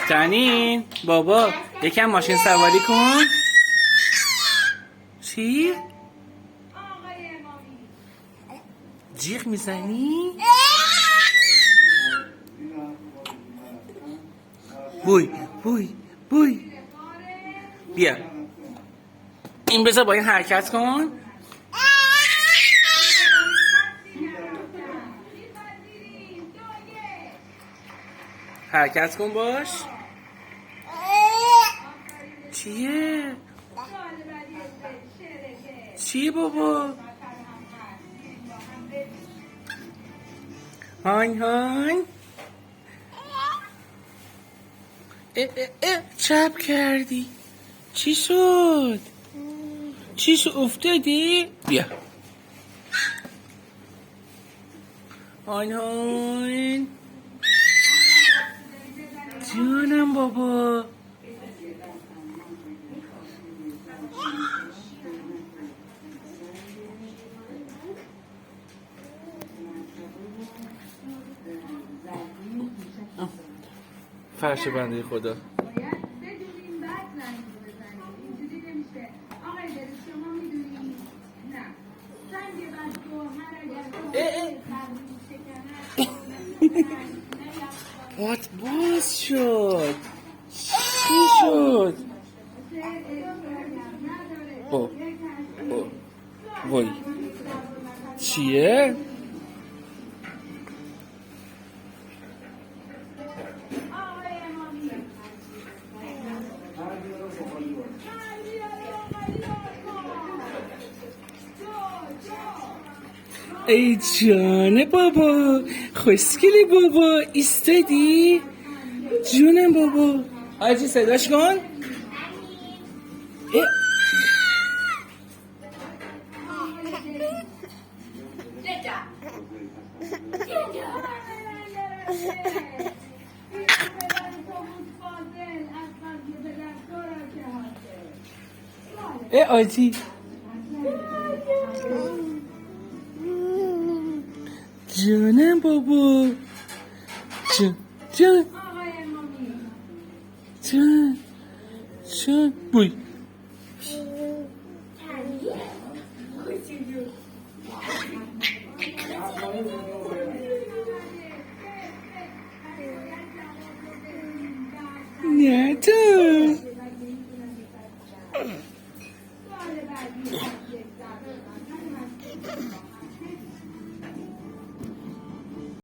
جنین بابا یکم ماشین سواری کن. چی؟ جیغ میزنی؟ بوی بوی بوی. بیا این بذار با این حرکت کن. حرکت کن باش. چیه؟ چیه بابا؟ هاین هاین. چپ کردی. چی شد؟ چی شد افتادی؟ بیا هاین هاین. جانم بابا. فرش بنده خدا. پات باز شد. چی شد؟ وای چیه؟ ای جان بابا خوشگلی بابا ایستادی. جونم بابا. آجی صداش کن. آجی جانم بابا. جان بوی. نه تو